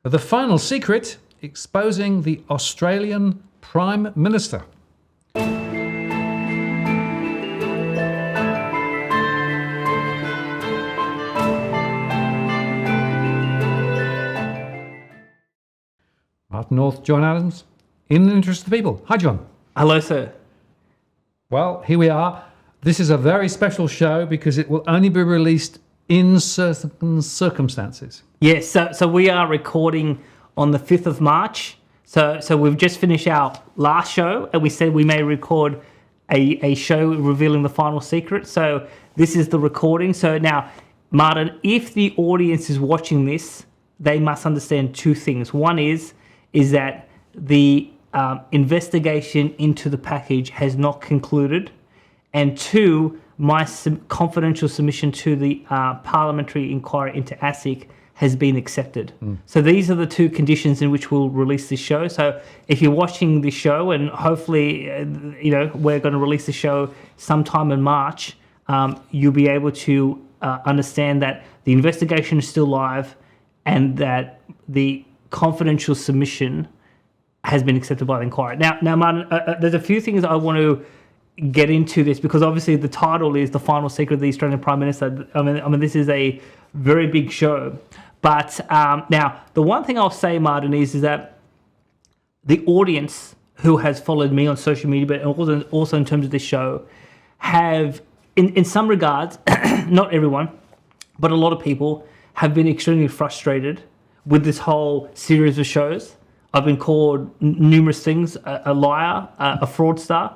The final secret, exposing the Australian Prime Minister. Martin North, John Adams, in the interest of the people. Hi, John. Hello, sir. Well, here we are. This is a very special show because it will only be released in certain circumstances. Yes, so we are recording on the 5th of March. So we've just finished our last show, and we said we may record a show revealing the final secret. So this is the recording. So now, Martin, if the audience is watching this, they must understand two things. One is that the investigation into the package has not concluded, and two, my confidential submission to the parliamentary inquiry into ASIC has been accepted. So these are the two conditions in which we'll release this show. So if you're watching this show, and hopefully, we're going to release the show sometime in March, you'll be able to understand that the investigation is still live and that the confidential submission has been accepted by the inquiry. Now, Martin, there's a few things I want to get into this, because obviously the title is The Final Secret of the Australian Prime Minister. I mean, this is a very big show. But now, the one thing I'll say, Martin, is that the audience who has followed me on social media, but also in terms of this show, have, in some regards, not everyone, but a lot of people have been extremely frustrated with this whole series of shows. I've been called numerous things: a liar, a fraudster,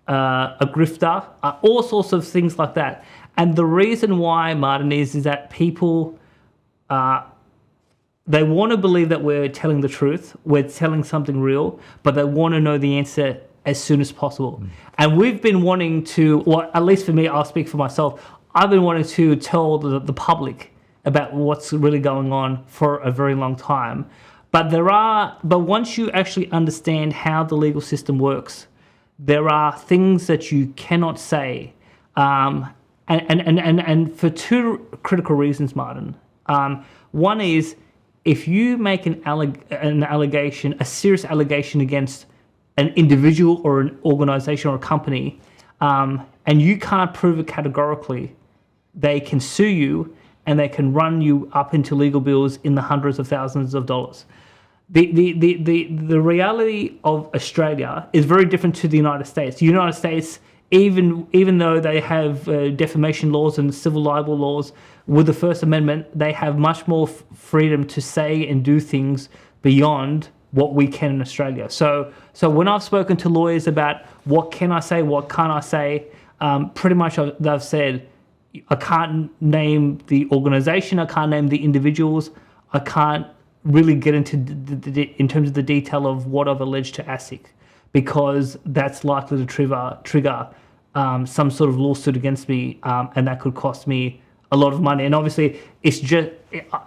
a grifter, all sorts of things like that. And the reason why, Martin, is that people, they want to believe that we're telling the truth, we're telling something real, but they want to know the answer as soon as possible. And we've been wanting to, well, at least for me, I'll speak for myself, I've been wanting to tell the public about what's really going on for a very long time. But once you actually understand how the legal system works, there are things that you cannot say, and for two critical reasons, Martin. One is, if you make an allegation, a serious allegation against an individual or an organisation or a company, and you can't prove it categorically, they can sue you and they can run you up into legal bills in the hundreds of thousands of dollars. The reality of Australia is very different to the United States. The United States, even though they have defamation laws and civil libel laws, with the First Amendment, they have much more freedom to say and do things beyond what we can in Australia. So when I've spoken to lawyers about what can I say, what can't I say, pretty much they've said, I can't name the organisation, I can't name the individuals, I can't really get into in terms of the detail of what I've alleged to ASIC, because that's likely to trigger some sort of lawsuit against me, and that could cost me a lot of money. And obviously, it's just,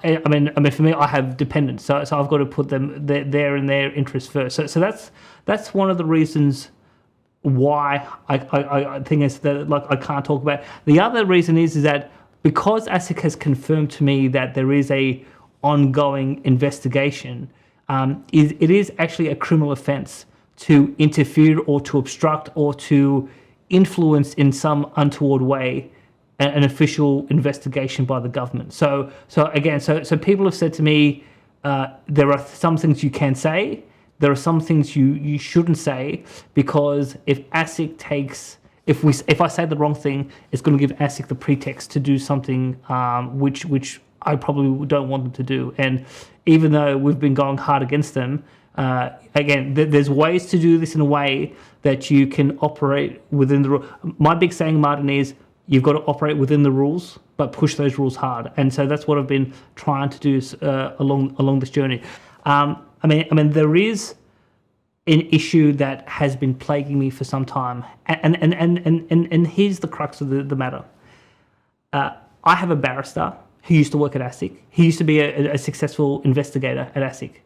I mean, for me, I have dependents, so I've got to put them there in their interest first. So that's one of the reasons why I think it's that, like, I can't talk about it. The other reason is that because ASIC has confirmed to me that there is a ongoing investigation, it is actually a criminal offence to interfere or to obstruct or to influence in some untoward way an official investigation by the government. So people have said to me, there are some things you can say, there are some things you shouldn't say, because if ASIC takes, if I say the wrong thing, it's going to give ASIC the pretext to do something which I probably don't want them to do. And even though we've been going hard against them, again, there's ways to do this in a way that you can operate within the rules. My big saying, Martin, is you've got to operate within the rules, but push those rules hard. And so that's what I've been trying to do along this journey. I mean, there is an issue that has been plaguing me for some time, and here's the crux of the matter. I have a barrister who used to work at ASIC. He used to be a successful investigator at ASIC.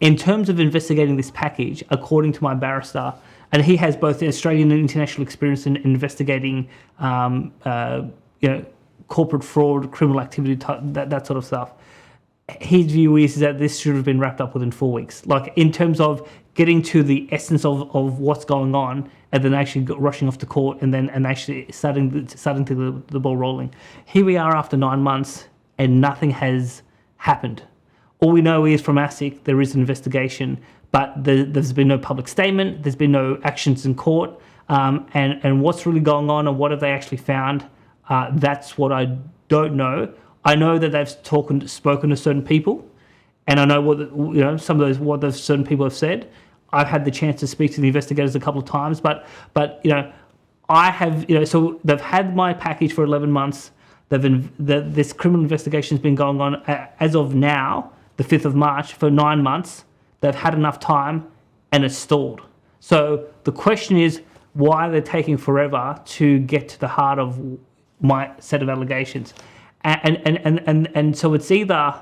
In terms of investigating this package, according to my barrister, and he has both Australian and international experience in investigating, corporate fraud, criminal activity, that sort of stuff. his view is that this should have been wrapped up within 4 weeks. Like, in terms of getting to the essence of what's going on, and then actually rushing off to court, and actually starting to the ball rolling. Here we are after 9 months, and nothing has happened. All we know is from ASIC there is an investigation, but there's been no public statement. There's been no actions in court, and what's really going on, and what have they actually found? That's what I don't know. I know that they've spoken to certain people, and I know some of what those certain people have said. I've had the chance to speak to the investigators a couple of times, but I have, so they've had my package for 11 months. This criminal investigation has been going on as of now, the 5th of March, for 9 months. They've had enough time, and it's stalled. So the question is, why are they taking forever to get to the heart of my set of allegations? And so it's either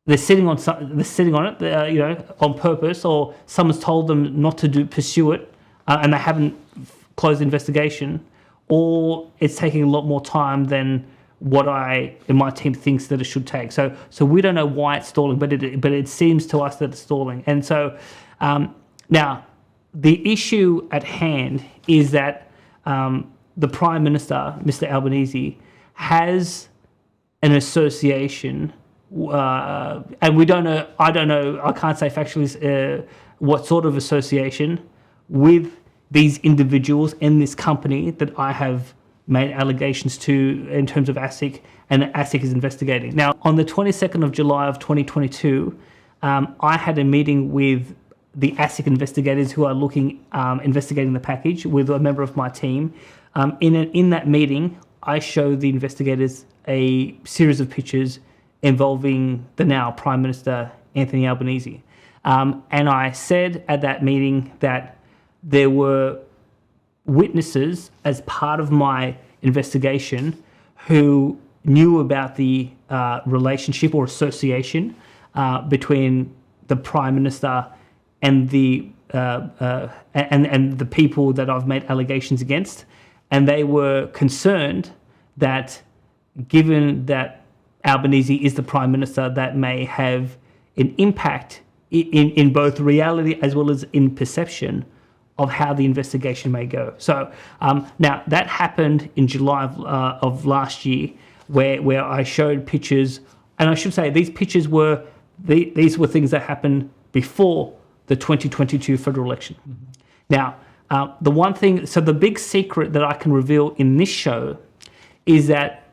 they're sitting on it, on purpose, or someone's told them not to pursue it, and they haven't closed the investigation, or it's taking a lot more time than what I and my team thinks that it should take. So we don't know why it's stalling, but it seems to us that it's stalling. And so now the issue at hand is that the Prime Minister, Mr. Albanese, has an association, and we don't know. I don't know. I can't say factually what sort of association with these individuals in this company that I have made allegations to in terms of ASIC, and that ASIC is investigating. Now, on the 22nd of July of 2022, I had a meeting with the ASIC investigators who are investigating the package with a member of my team. In that meeting, I showed the investigators a series of pictures involving the now Prime Minister, Anthony Albanese. And I said at that meeting that there were witnesses as part of my investigation who knew about the relationship or association between the Prime Minister and the people that I've made allegations against, and they were concerned that, given that Albanese is the Prime Minister, that may have an impact in both reality as well as in perception of how the investigation may go. So now that happened in July of last year, where I showed pictures, and I should say these pictures were these were things that happened before the 2022 federal election. Mm-hmm. Now, the one thing, so the big secret that I can reveal in this show is that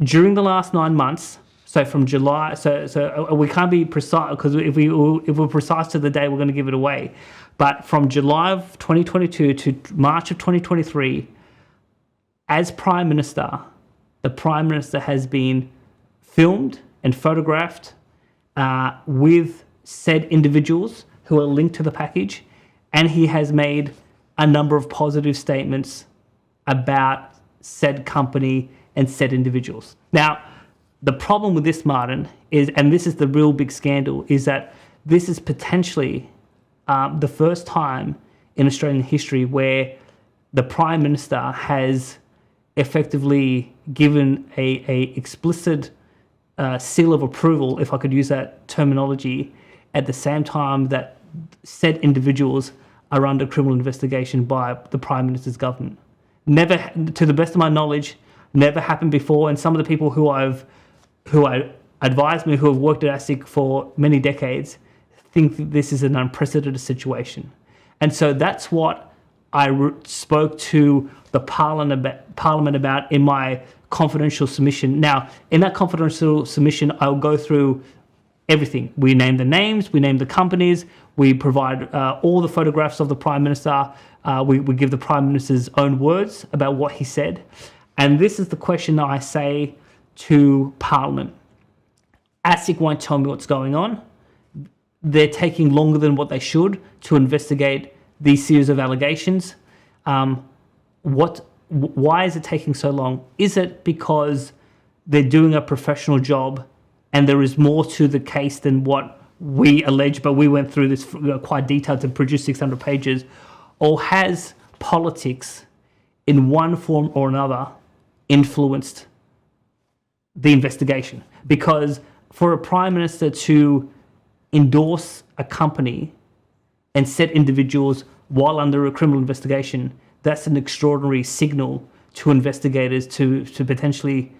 during the last 9 months, so from July, so we can't be precise, because if we're precise to the day, we're going to give it away. But from July of 2022 to March of 2023, as Prime Minister, the Prime Minister has been filmed and photographed with said individuals who are linked to the package, and he has made a number of positive statements about said company and said individuals. Now, the problem with this, Martin, is, and this is the real big scandal, is that this is potentially the first time in Australian history where the Prime Minister has effectively given a explicit seal of approval, if I could use that terminology, at the same time that said individuals are under criminal investigation by the Prime Minister's government. Never, to the best of my knowledge, never happened before, and some of the people who advised me, who have worked at ASIC for many decades, think that this is an unprecedented situation. And so that's what I spoke to the Parliament about in my confidential submission. Now, in that confidential submission, I'll go through everything. We name the names, we name the companies, we provide all the photographs of the Prime Minister, we give the Prime Minister's own words about what he said. And this is the question that I say to Parliament. ASIC won't tell me what's going on. They're taking longer than what they should to investigate these series of allegations. Why is it taking so long? Is it because they're doing a professional job and there is more to the case than what we allege, but we went through this quite detailed to produce 600 pages? Or has politics in one form or another influenced the investigation? Because for a prime minister to endorse a company and set individuals while under a criminal investigation, that's an extraordinary signal to investigators to potentially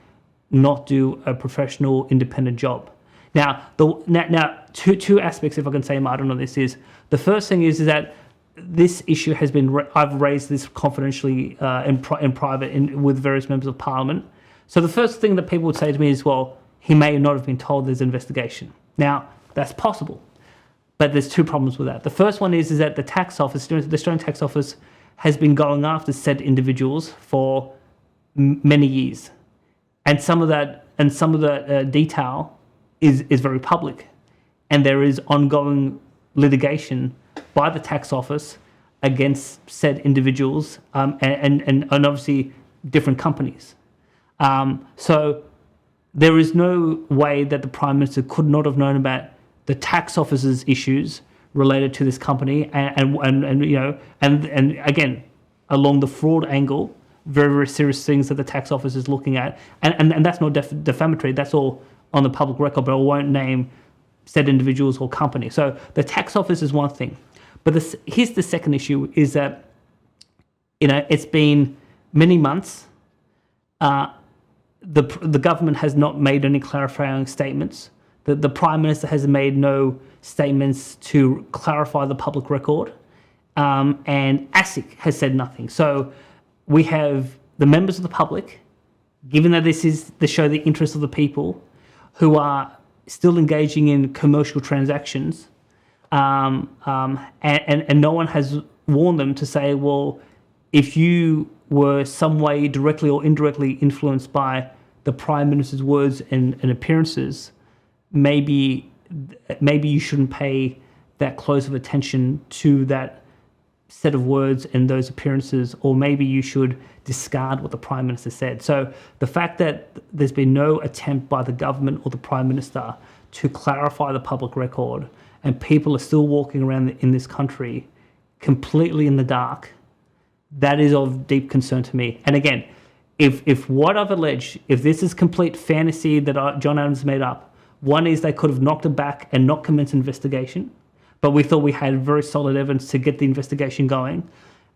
not do a professional, independent job. Now, two aspects, if I can say, Martin, on this is, the first thing is that this issue has been, I've raised this confidentially in private with various members of parliament. So the first thing that people would say to me is, well, he may not have been told there's an investigation. Now, that's possible, but there's two problems with that. The first one is that the tax office, the Australian Tax Office, has been going after said individuals for many years, and some of that detail is very public, and there is ongoing litigation by the tax office against said individuals and obviously different companies. So there is no way that the Prime Minister could not have known about the tax office's issues related to this company, and again, along the fraud angle, very, very serious things that the tax office is looking at, and that's not defamatory. That's all on the public record, but I won't name said individuals or companies. So the tax office is one thing, but here's the second issue: is that it's been many months. The government has not made any clarifying statements. The Prime Minister has made no statements to clarify the public record, and ASIC has said nothing. So we have the members of the public, given that this is to show the interest of the people, who are still engaging in commercial transactions, and no one has warned them to say, well, if you were some way directly or indirectly influenced by the Prime Minister's words and appearances, maybe you shouldn't pay that close of attention to that set of words and those appearances, or maybe you should discard what the Prime Minister said. So the fact that there's been no attempt by the government or the Prime Minister to clarify the public record, and people are still walking around in this country completely in the dark, that is of deep concern to me. And again, if what I've alleged, if this is complete fantasy that John Adams made up, one is they could have knocked it back and not commenced an investigation, but we thought we had very solid evidence to get the investigation going.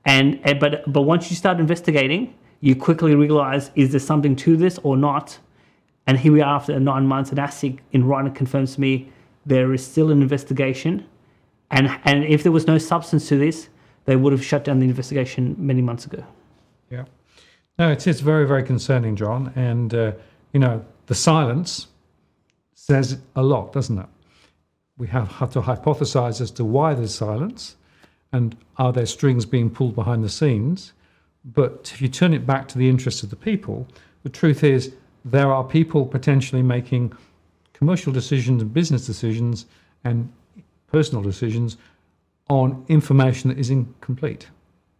But once you start investigating, you quickly realize, is there something to this or not? And here we are after 9 months, and ASIC in writing confirms to me there is still an investigation. And if there was no substance to this, they would have shut down the investigation many months ago. Yeah. No, it's very, very concerning, John. And, the silence says a lot, doesn't it? We have to hypothesize as to why there's silence, and are there strings being pulled behind the scenes. But if you turn it back to the interests of the people, the truth is there are people potentially making commercial decisions and business decisions and personal decisions on information that is incomplete.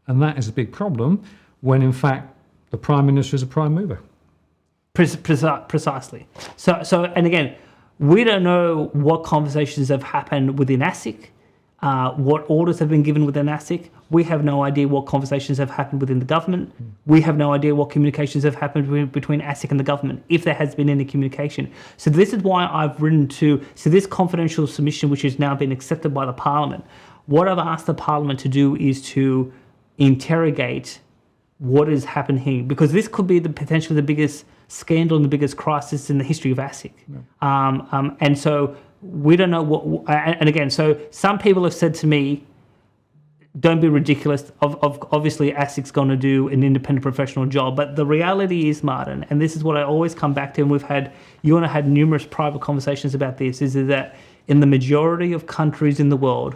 And that is a big problem when, in fact, the Prime Minister is a prime mover. Precisely. So, and again, we don't know what conversations have happened within ASIC, what orders have been given within ASIC. We have no idea what conversations have happened within the government. We have no idea what communications have happened between ASIC and the government, if there has been any communication. So this is why I've written this confidential submission, which has now been accepted by the Parliament. What I've asked the Parliament to do is to interrogate what has happened here, because this could be potentially the biggest scandal and the biggest crisis in the history of ASIC. Yeah. And so we don't know what, and again, so some people have said to me, don't be ridiculous. Obviously, ASIC's going to do an independent professional job. But the reality is, Martin, and this is what I always come back to, and you and I had numerous private conversations about this, is that in the majority of countries in the world,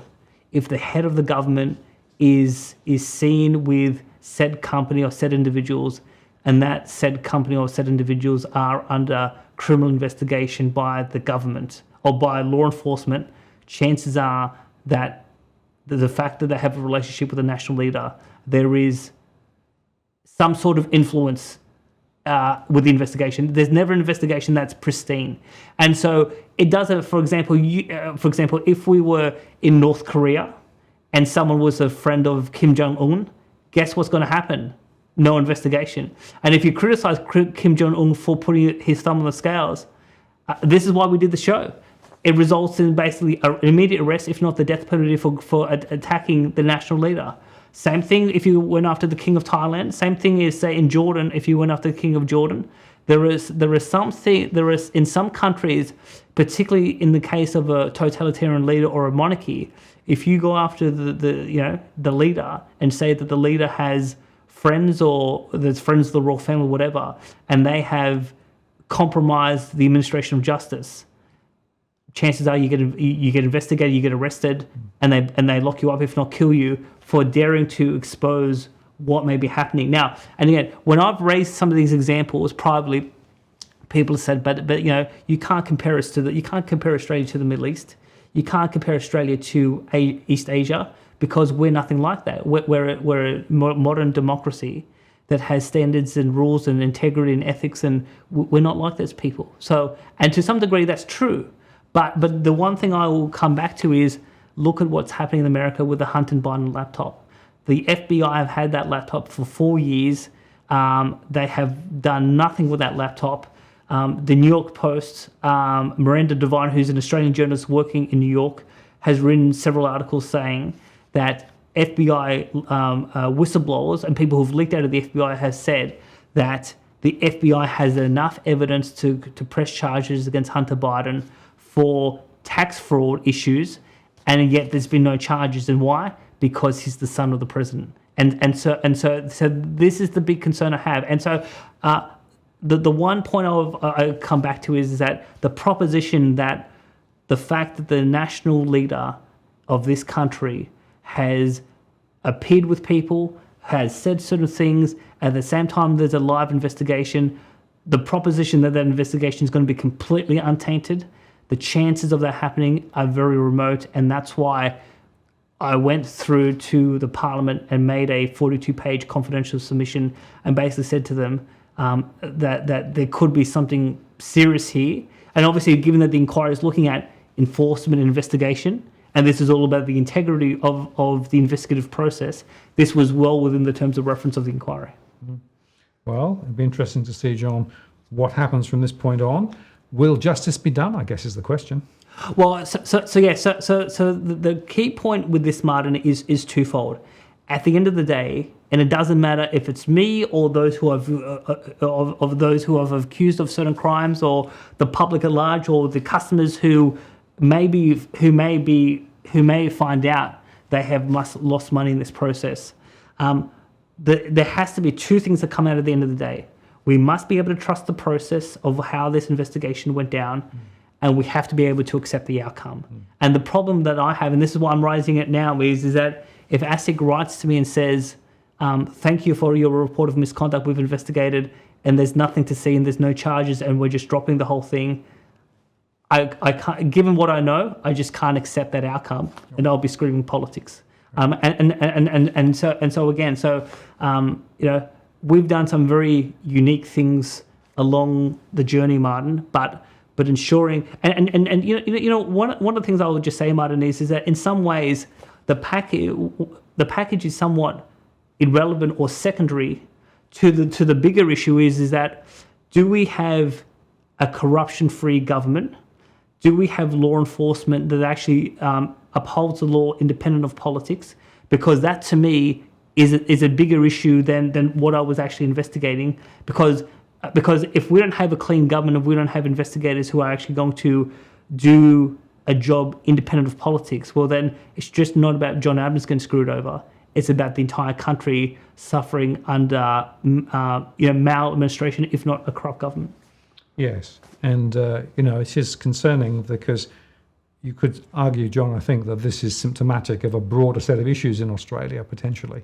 if the head of the government is seen with said company or said individuals, and that said company or said individuals are under criminal investigation by the government or by law enforcement, chances are that the fact that they have a relationship with a national leader, there is some sort of influence with the investigation. There's never an investigation that's pristine. And so it doesn't, for example, if we were in North Korea and someone was a friend of Kim Jong-un, guess what's going to happen? No investigation. And if you criticize Kim Jong-un for putting his thumb on the scales, This is why we did the show. It results in basically an immediate arrest, if not the death penalty, for attacking the national leader. Same thing if you went after the king of Thailand. Same thing is, say, in Jordan, if you went after the king of Jordan. There is in some countries, particularly in the case of a totalitarian leader or a monarchy, if you go after the leader and say that the leader has friends or there's friends of the royal family, whatever, and they have compromised the administration of justice, chances are you get investigated, you get arrested, and they lock you up, if not kill you, for daring to expose what may be happening. Now, and again, when I've raised some of these examples, probably people have said, but you can't compare Australia to the Middle East. You can't compare Australia to East Asia because we're nothing like that. We're a modern democracy that has standards and rules and integrity and ethics, and we're not like those people. So, and to some degree, that's true. But the one thing I will come back to is look at what's happening in America with the Hunter Biden laptop. The FBI have had that laptop for 4 years. They have done nothing with that laptop. The New York Post, Miranda Devine, who's an Australian journalist working in New York, has written several articles saying that FBI whistleblowers and people who've leaked out of the FBI has said that the FBI has enough evidence to press charges against Hunter Biden for tax fraud issues, and yet there's been no charges. And why? Because he's the son of the president. And so this is the big concern I have. And so the one point I come back to is that the proposition that the fact that the national leader of this country has appeared with people, has said certain things, at the same time there's a live investigation, the proposition that investigation is going to be completely untainted, the chances of that happening are very remote, and that's why I went through to the Parliament and made a 42-page confidential submission and basically said to them that there could be something serious here. And obviously, given that the inquiry is looking at enforcement and investigation, and this is all about the integrity of the investigative process, this was well within the terms of reference of the inquiry. Well, it'd be interesting to see, John, what happens from this point on. Will justice be done, I guess, is the question. Well, so the key point with this, Martin, is twofold. At the end of the day, and it doesn't matter if it's me or those who have of those who have accused of certain crimes, or the public at large, or the customers who may find out they have lost money in this process. There has to be two things that come out at the end of the day. We must be able to trust the process of how this investigation went down, and we have to be able to accept the outcome. And the problem that I have, and this is why I'm raising it now, is that if ASIC writes to me and says, thank you for your report of misconduct, we've investigated, and there's nothing to see and there's no charges and we're just dropping the whole thing, I can't, given what I know, I just can't accept that outcome, and I'll be screaming politics. So again, we've done some very unique things along the journey, Martin, but ensuring one of the things I would just say, Martin, is that in some ways the package is somewhat irrelevant or secondary to the bigger issue is that, do we have a corruption-free government? Do we have law enforcement that actually upholds the law independent of politics? Because that, to me, is a bigger issue than what I was actually investigating. Because if we don't have a clean government, if we don't have investigators who are actually going to do a job independent of politics, well, then it's just not about John Adams getting screwed over. It's about the entire country suffering under maladministration, if not a corrupt government. Yes, and it is concerning because you could argue, John, I think that this is symptomatic of a broader set of issues in Australia, potentially.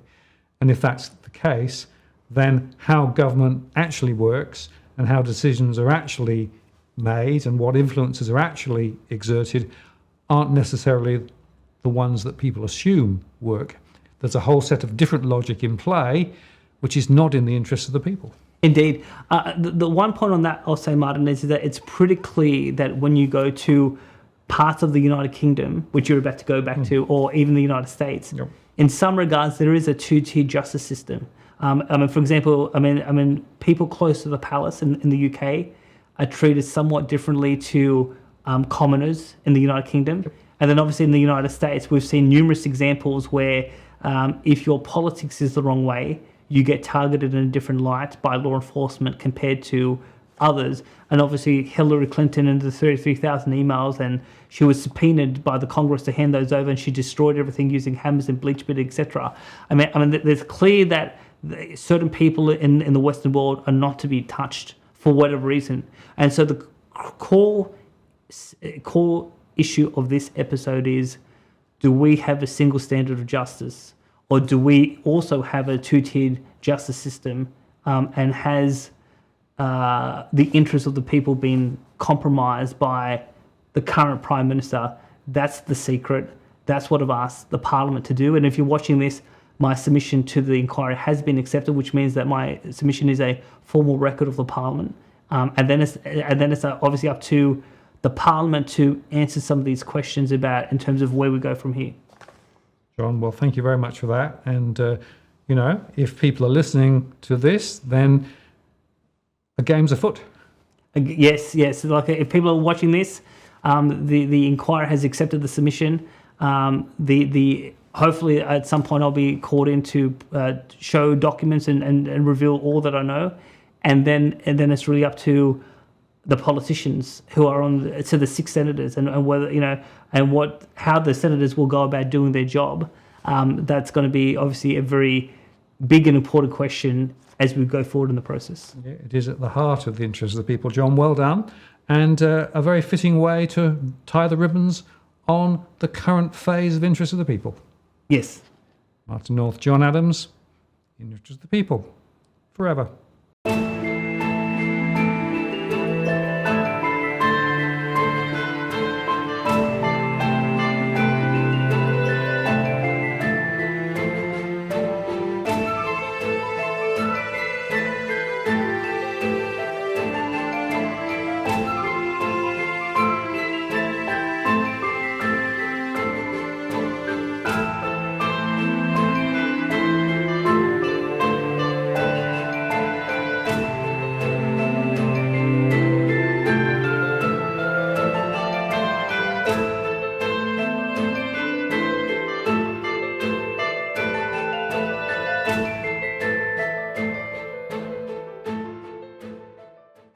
And if that's the case, then how government actually works and how decisions are actually made and what influences are actually exerted aren't necessarily the ones that people assume work. There's a whole set of different logic in play, which is not in the interest of the people. Indeed. The one point on that I'll say, Martin, is that it's pretty clear that when you go to parts of the United Kingdom, which you're about to go back to, or even the United States, yep, in some regards there is a two-tier justice system. For example, people close to the palace in the UK are treated somewhat differently to commoners in the United Kingdom. And then obviously in the United States, we've seen numerous examples where if your politics is the wrong way, you get targeted in a different light by law enforcement compared to others. And obviously Hillary Clinton and the 33,000 emails, and she was subpoenaed by the Congress to hand those over, and she destroyed everything using hammers and bleach bit, etc. I mean, there's clear that certain people in the Western world are not to be touched for whatever reason. And so the core issue of this episode is, do we have a single standard of justice, or do we also have a two-tiered justice system, and has the interests of the people been compromised by the current Prime Minister? That's the secret. That's what I've asked the Parliament to do. And if you're watching this, my submission to the inquiry has been accepted, which means that my submission is a formal record of the Parliament. And then it's obviously up to the Parliament to answer some of these questions about in terms of where we go from here. John, well, thank you very much for that. And, if people are listening to this, then a game's afoot. Yes. Like if people are watching this, the inquiry has accepted the submission. Hopefully at some point I'll be called in to show documents and reveal all that I know, and then it's really up to the politicians who are to the 6 senators and whether and how the senators will go about doing their job. That's going to be obviously a very big and important question as we go forward in the process. Yeah, it is at the heart of the interests of the people, John. Well done, and a very fitting way to tie the ribbons on the current phase of interest of the people. Yes. Martin North, John Adams, in the interest of the people, forever.